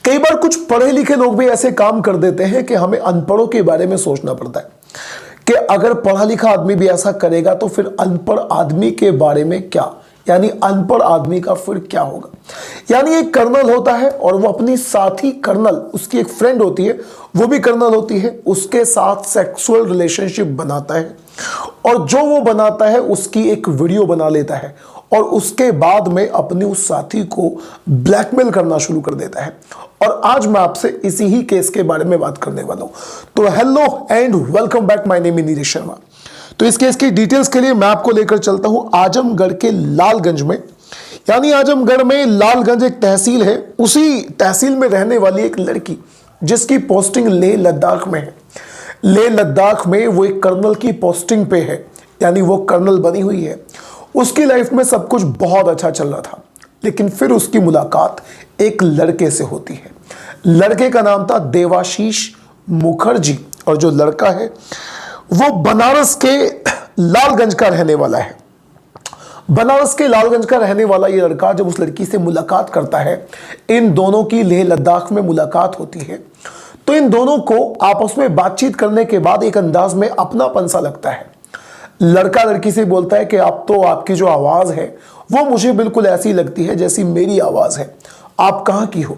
कई बार कुछ पढ़े लिखे लोग भी ऐसे काम कर देते हैं कि हमें अनपढ़ों के बारे में सोचना पड़ता है कि अगर पढ़ा लिखा आदमी भी ऐसा करेगा तो फिर अनपढ़ आदमी के बारे में क्या, यानी अनपढ़ आदमी का फिर क्या होगा। यानी एक कर्नल होता है और वो अपनी साथी कर्नल, उसकी एक फ्रेंड होती है, वो भी कर्नल होती है, उसके साथ सेक्सुअल रिलेशनशिप बनाता है और जो वो बनाता है उसकी एक वीडियो बना लेता है और उसके बाद में अपनी उस साथी को ब्लैकमेल करना शुरू कर देता है। और आज मैं आपसे इसी ही केस के बारे में बात करने वाला हूं। तो hello and welcome back, my name is Neeraj Sharma. तो इस केस की डिटेल्स के लिए मैं आपको लेकर चलता हूं आजमगढ़ के लालगंज में। यानी आजमगढ़ में लालगंज एक तहसील है, उसी तहसील में रहने वाली एक लड़की जिसकी पोस्टिंग लेह लद्दाख में है। लेह लद्दाख में वो एक कर्नल की पोस्टिंग पे है, यानी वो कर्नल बनी हुई है। उसकी लाइफ में सब कुछ बहुत अच्छा चल रहा था, लेकिन फिर उसकी मुलाकात एक लड़के से होती है। लड़के का नाम था देवाशीष मुखर्जी और जो लड़का है वो बनारस के लालगंज का रहने वाला है। बनारस के लालगंज का रहने वाला ये लड़का जब उस लड़की से मुलाकात करता है, इन दोनों की लेह लद्दाख में मुलाकात होती है, तो इन दोनों को आपस में बातचीत करने के बाद एक अंदाज में अपनापन सा लगता है। लड़का लड़की से बोलता है कि आप तो, आपकी जो आवाज़ है वो मुझे बिल्कुल ऐसी लगती है जैसी मेरी आवाज़ है, आप कहाँ की हो।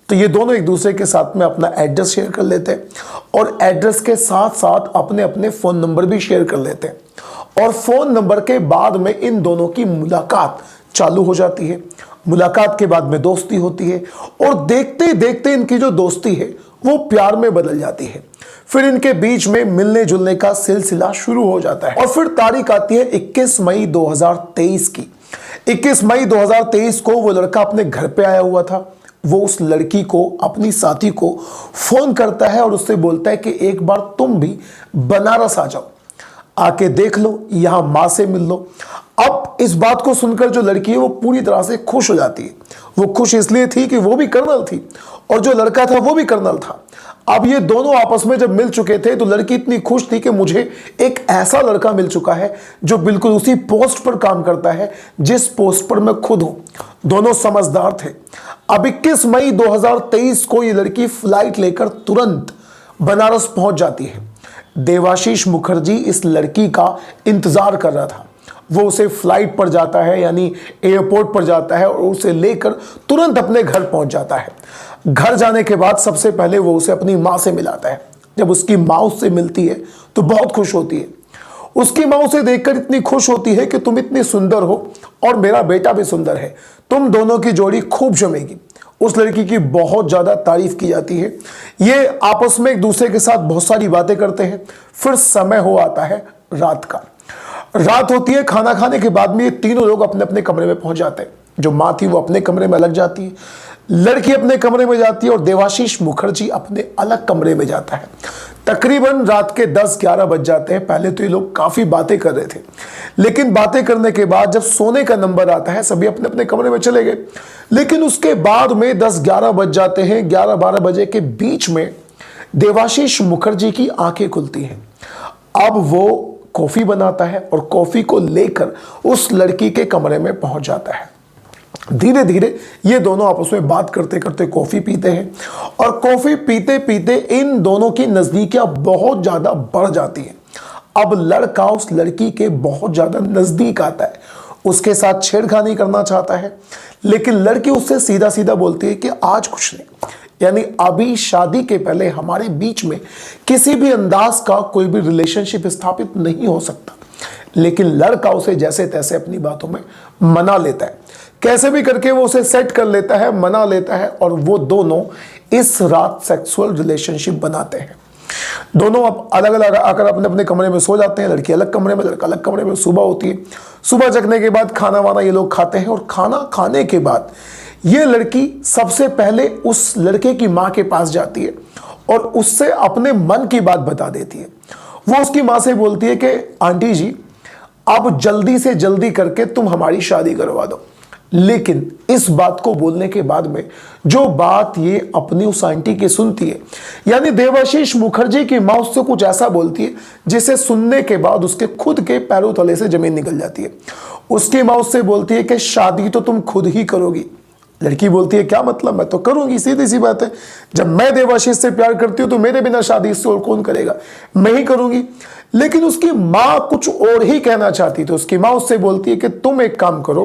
तो ये दोनों एक दूसरे के साथ में अपना एड्रेस शेयर कर लेते हैं और एड्रेस के साथ साथ अपने अपने फ़ोन नंबर भी शेयर कर लेते हैं और फ़ोन नंबर के बाद में इन दोनों की मुलाकात चालू हो जाती है। मुलाकात के बाद में दोस्ती होती है और देखते देखते इनकी जो दोस्ती है वो प्यार में बदल जाती है। फिर इनके बीच में मिलने जुलने का सिलसिला शुरू हो जाता है और फिर तारीख आती है 21 मई 2023 की। 21 मई 2023 को वो लड़का अपने घर पे आया हुआ था। वो उस लड़की को, अपनी साथी को फोन करता है और उससे बोलता है कि एक बार तुम भी बनारस आ जाओ, आके देख लो, यहां मां से मिल लो। अब इस बात को सुनकर जो लड़की है वो पूरी तरह से खुश हो जाती है। वो खुश इसलिए थी कि वो भी कर्नल थी और जो लड़का था वो भी कर्नल था। अब ये दोनों आपस में जब मिल चुके थे तो लड़की इतनी खुश थी कि मुझे एक ऐसा लड़का मिल चुका है जो बिल्कुल उसी पोस्ट पर काम करता है जिस पोस्ट पर मैं खुद हूं। दोनों समझदार थे। अब 21 मई 2023 को ये लड़की फ्लाइट लेकर तुरंत बनारस पहुंच जाती है। देवाशीष मुखर्जी इस लड़की का इंतजार कर रहा था। वो उसे फ्लाइट पर जाता है, यानी एयरपोर्ट पर जाता है और उसे लेकर तुरंत अपने घर पहुंच जाता है। घर जाने के बाद सबसे पहले वो उसे अपनी माँ से मिलाता है। जब उसकी माँ उससे मिलती है तो बहुत खुश होती है। उसकी माँ उसे देखकर इतनी खुश होती है कि तुम इतनी सुंदर हो और मेरा बेटा भी सुंदर है, तुम दोनों की जोड़ी खूब जमेगी। उस लड़की की बहुत ज़्यादा तारीफ की जाती है। ये आपस में एक दूसरे के साथ बहुत सारी बातें करते हैं। फिर समय हो आता है रात का। रात होती है, खाना खाने के बाद में ये तीनों लोग अपने अपने कमरे में पहुंच जाते हैं। जो माँ थी वो अपने कमरे में अलग जाती है, लड़की अपने कमरे में जाती है और देवाशीष मुखर्जी अपने अलग कमरे में जाता है। तकरीबन रात के 10-11 बज जाते हैं। पहले तो ये लोग काफ़ी बातें कर रहे थे, लेकिन बातें करने के बाद जब सोने का नंबर आता है सभी अपने अपने कमरे में चले गए। लेकिन उसके बाद में 10-11 बज जाते हैं। 11-12 बजे के बीच में देवाशीष मुखर्जी की आंखें खुलती हैं। अब वो कॉफ़ी बनाता है और कॉफ़ी को लेकर उस लड़की के कमरे में पहुंच जाता है। धीरे धीरे ये दोनों आपस में बात करते करते कॉफ़ी पीते हैं और कॉफ़ी पीते पीते इन दोनों की नज़दीकियाँ बहुत ज़्यादा बढ़ जाती हैं। अब लड़का उस लड़की के बहुत ज़्यादा नज़दीक आता है, उसके साथ छेड़खानी करना चाहता है, लेकिन लड़की उससे सीधा सीधा बोलती है कि आज कुछ नहीं, यानी अभी शादी के पहले हमारे बीच में किसी भी अंदाज का कोई भी रिलेशनशिप स्थापित नहीं हो सकता। लेकिन लड़का उसे जैसे तैसे अपनी बातों में मना लेता है। कैसे भी करके वो उसे सेट कर लेता है, मना लेता है और वो दोनों इस रात सेक्सुअल रिलेशनशिप बनाते हैं। दोनों अब अलग अलग आकर अपने अपने कमरे में सो जाते हैं। लड़की अलग कमरे में, लड़का अलग कमरे में। सुबह होती है। सुबह जगने के बाद खाना वाना ये लोग खाते हैं और खाना खाने के बाद ये लड़की सबसे पहले उस लड़के की माँ के पास जाती है और उससे अपने मन की बात बता देती है। वो उसकी माँ से बोलती है कि आंटी जी, अब जल्दी से जल्दी करके तुम हमारी शादी करवा दो। लेकिन इस बात को बोलने के बाद में जो बात ये अपनी उस आंटी की सुनती है, यानी देवाशीष मुखर्जी की माँ उससे कुछ ऐसा बोलती है जिसे सुनने के बाद उसके खुद के पैरों तले से जमीन निकल जाती है। उसकी माँ उससे बोलती है कि शादी तो तुम खुद ही करोगी, लड़की बोलती है क्या मतलब, मैं तो करूंगी, सीधी सी बात है। जब मैं देवाशीष से प्यार करती हूं तो मेरे बिना शादी इससे और कौन करेगा, मैं ही करूंगी। लेकिन उसकी मां कुछ और ही कहना चाहती, तो उसकी मां उससे बोलती है कि तुम एक काम करो,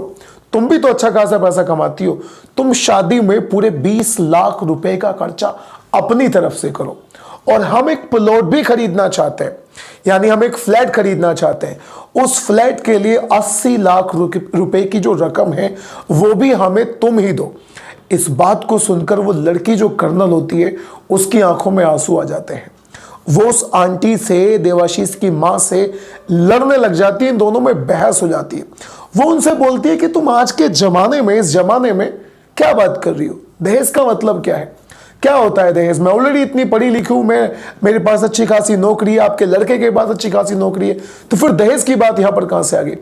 तुम भी तो अच्छा खासा पैसा कमाती हो, तुम शादी में पूरे 20 लाख रुपए का खर्चा अपनी तरफ से करो, और हम एक प्लॉट भी खरीदना चाहते हैं, यानी हम एक फ्लैट खरीदना चाहते हैं। उस फ्लैट के लिए 80 लाख रुपए की जो रकम है वो भी हमें तुम ही दो। इस बात को सुनकर वो लड़की जो कर्नल होती है उसकी आंखों में आंसू आ जाते हैं। वो उस आंटी से, देवाशीष की मां से लड़ने लग जाती है, इन दोनों में बहस हो जाती है। वो उनसे बोलती है कि तुम आज के जमाने में, इस जमाने में क्या बात कर रही हो, दहेज का मतलब क्या है, क्या होता है दहेज, मैं ऑलरेडी इतनी पढ़ी लिखी हूं, मैं, मेरे पास अच्छी खासी नौकरी है, आपके लड़के के पास अच्छी खासी नौकरी है, तो फिर दहेज की बात यहां पर कहां से आ गई।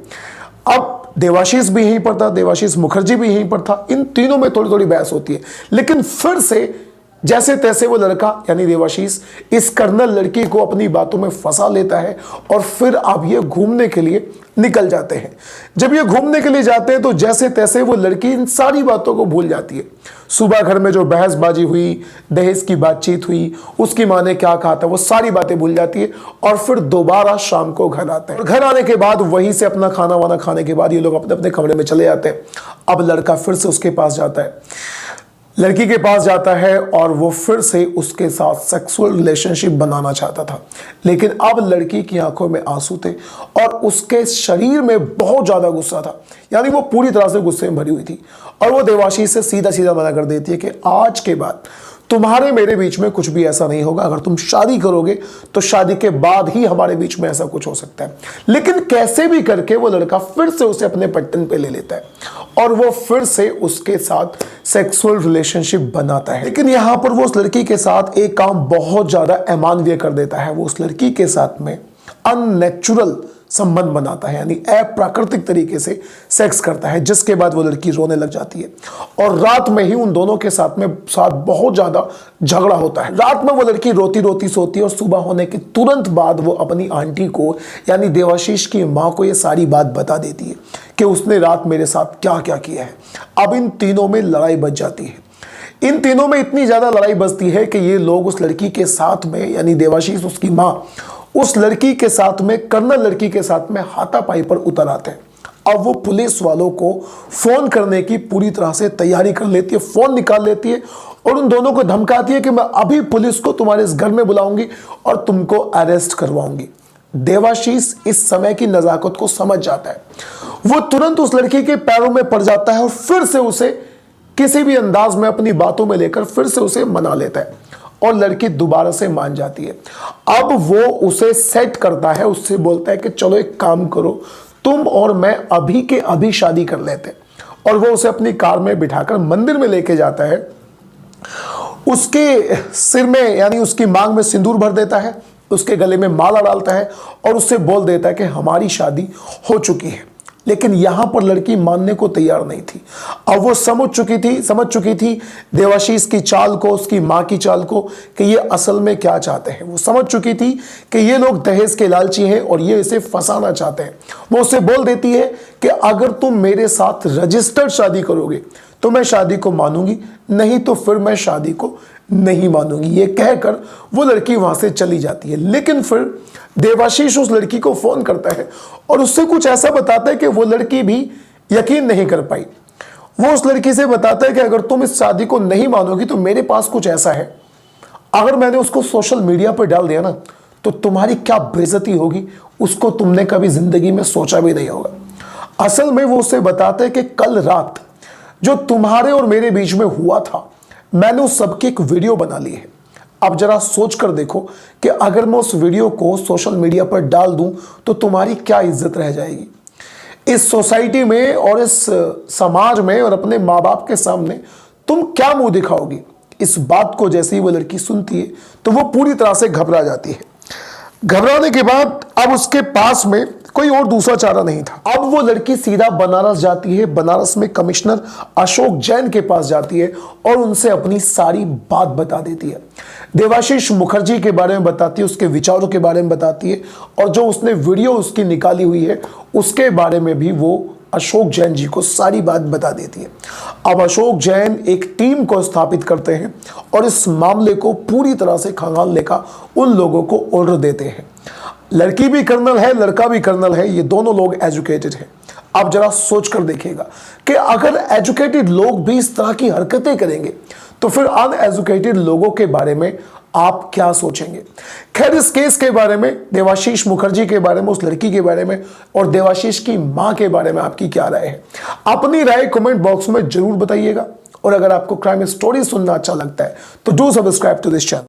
अब देवाशीष भी यहीं पर था, देवाशीष मुखर्जी भी यहीं पर था, इन तीनों में थोड़ी थोड़ी बहस होती है। लेकिन फिर से जैसे तैसे वो लड़का यानी देवाशीष इस कर्नल लड़की को अपनी बातों में फंसा लेता है, और फिर अब ये घूमने के लिए निकल जाते हैं। जब ये घूमने के लिए जाते हैं तो जैसे तैसे वो लड़की इन सारी बातों को भूल जाती है। सुबह घर में जो बहसबाजी हुई, दहेज की बातचीत हुई, उसकी माँ ने क्या कहा था, वो सारी बातें भूल जाती है, और फिर दोबारा शाम को घर आते हैं। घर आने के बाद वहीं से अपना खाना वाना खाने के बाद ये लोग अपने अपने कमरे में चले जाते हैं। अब लड़का फिर से उसके पास जाता है, लड़की के पास जाता है, और वो फिर से उसके साथ सेक्सुअल रिलेशनशिप बनाना चाहता था। लेकिन अब लड़की की आंखों में आंसू थे और उसके शरीर में बहुत ज्यादा गुस्सा था, यानी वो पूरी तरह से गुस्से में भरी हुई थी। और वो देवाशीष से सीधा सीधा मना कर देती है कि आज के बाद तुम्हारे मेरे बीच में कुछ भी ऐसा नहीं होगा, अगर तुम शादी करोगे तो शादी के बाद ही हमारे बीच में ऐसा कुछ हो सकता है। लेकिन कैसे भी करके वो लड़का फिर से उसे अपने पट्टन पे ले लेता है, और वो फिर से उसके साथ सेक्सुअल रिलेशनशिप बनाता है। लेकिन यहां पर वो उस लड़की के साथ एक काम बहुत ज्यादा अमानवीय कर देता है। वो उस लड़की के साथ में अननेचुरल संबंध बनाता है, यानी अप्राकृतिक तरीके से सेक्स करता है, जिसके बाद वो लड़की रोने लग जाती है। और रात में ही उन दोनों के साथ बहुत ज्यादा झगड़ा होता है। रात में वो लड़की रोती रोती सोती है, और सुबह होने के तुरंत बाद वो अपनी आंटी को, यानी देवाशीष की मां को, ये सारी बात बता देती है कि उसने रात मेरे साथ क्या क्या किया है। अब इन तीनों में लड़ाई बच जाती है। इन तीनों में इतनी ज्यादा लड़ाई बचती है कि ये लोग उस लड़की के साथ में, यानी देवाशीष, उसकी मां, उस लड़की के साथ में, कर्नल लड़की के साथ में हाथापाई पर उतर आते हैं। अब वो पुलिस वालों को फोन करने की पूरी तरह से तैयारी कर लेती है, फोन निकाल लेती है, और उन दोनों को धमकाती है कि मैं अभी पुलिस को तुम्हारे इस घर में बुलाऊंगी और तुमको अरेस्ट करवाऊंगी। देवाशीष इस समय की नजाकत को समझ जाता है। वो तुरंत उस लड़की के पैरों में पड़ जाता है, और फिर से उसे किसी भी अंदाज में अपनी बातों में लेकर फिर से उसे मना लेता है, और लड़की दोबारा से मान जाती है। अब वो उसे सेट करता है, उससे बोलता है कि चलो एक काम करो, तुम और मैं अभी के अभी शादी कर लेते हैं। और वो उसे अपनी कार में बिठाकर मंदिर में लेके जाता है, उसके सिर में, यानी उसकी मांग में सिंदूर भर देता है, उसके गले में माला डालता है, और उससे बोल देता है कि हमारी शादी हो चुकी है। लेकिन यहां पर लड़की मानने को तैयार नहीं थी। अब वो समझ चुकी थी देवाशीष की चाल को, उसकी मां की चाल को, कि ये असल में क्या चाहते हैं। वो समझ चुकी थी कि ये लोग दहेज के लालची हैं और ये इसे फंसाना चाहते हैं। वो उसे बोल देती है कि अगर तुम मेरे साथ रजिस्टर्ड शादी करोगे तो मैं शादी को मानूंगी, नहीं तो फिर मैं शादी को नहीं मानूंगी। ये कहकर वो लड़की वहां से चली जाती है। लेकिन फिर देवाशीष उस लड़की को फोन करता है और उससे कुछ ऐसा बताता है कि वो लड़की भी यकीन नहीं कर पाई। वो उस लड़की से बताता है कि अगर तुम इस शादी को नहीं मानोगी तो मेरे पास कुछ ऐसा है, अगर मैंने उसको सोशल मीडिया पर डाल दिया ना तो तुम्हारी क्या बेइज्जती होगी, उसको तुमने कभी जिंदगी में सोचा भी नहीं होगा। असल में वो उसे बताता है कि कल रात जो तुम्हारे और मेरे बीच में हुआ था, मैंने उस सबकी एक वीडियो बना ली है। अब जरा सोच कर देखो कि अगर मैं उस वीडियो को सोशल मीडिया पर डाल दूं तो तुम्हारी क्या इज्जत रह जाएगी इस सोसाइटी में और इस समाज में, और अपने माँ बाप के सामने तुम क्या मुंह दिखाओगी। इस बात को जैसे ही वो लड़की सुनती है तो वो पूरी तरह से घबरा जाती है। घबराने के बाद अब उसके पास में कोई और दूसरा चारा नहीं था। अब वो लड़की सीधा बनारस जाती है। बनारस में कमिश्नर अशोक जैन के पास जाती है और उनसे अपनी सारी बात बता देती है। देवाशीष मुखर्जी के बारे में बताती है, उसके विचारों के बारे में बताती है, और जो उसने वीडियो उसकी निकाली हुई है उसके बारे में भी वो अशोक जैन जी को सारी बात बता देती है। अब अशोक जैन एक टीम को स्थापित करते हैं और इस मामले को पूरी तरह से खंगालने का उन लोगों को ऑर्डर देते हैं। लड़की भी कर्नल है, लड़का भी कर्नल है, ये दोनों लोग एजुकेटेड हैं। आप जरा सोच कर देखिएगा कि अगर एजुकेटेड लोग भी इस तरह की हरकतें करेंगे तो फिर अनएजुकेटेड लोगों के बारे में आप क्या सोचेंगे। खैर, इस केस के बारे में, देवाशीष मुखर्जी के बारे में, उस लड़की के बारे में और देवाशीष की मां के बारे में आपकी क्या राय है? अपनी राय कमेंट बॉक्स में जरूर बताइएगा। और अगर आपको क्राइम स्टोरी सुनना अच्छा लगता है तो do subscribe to this channel.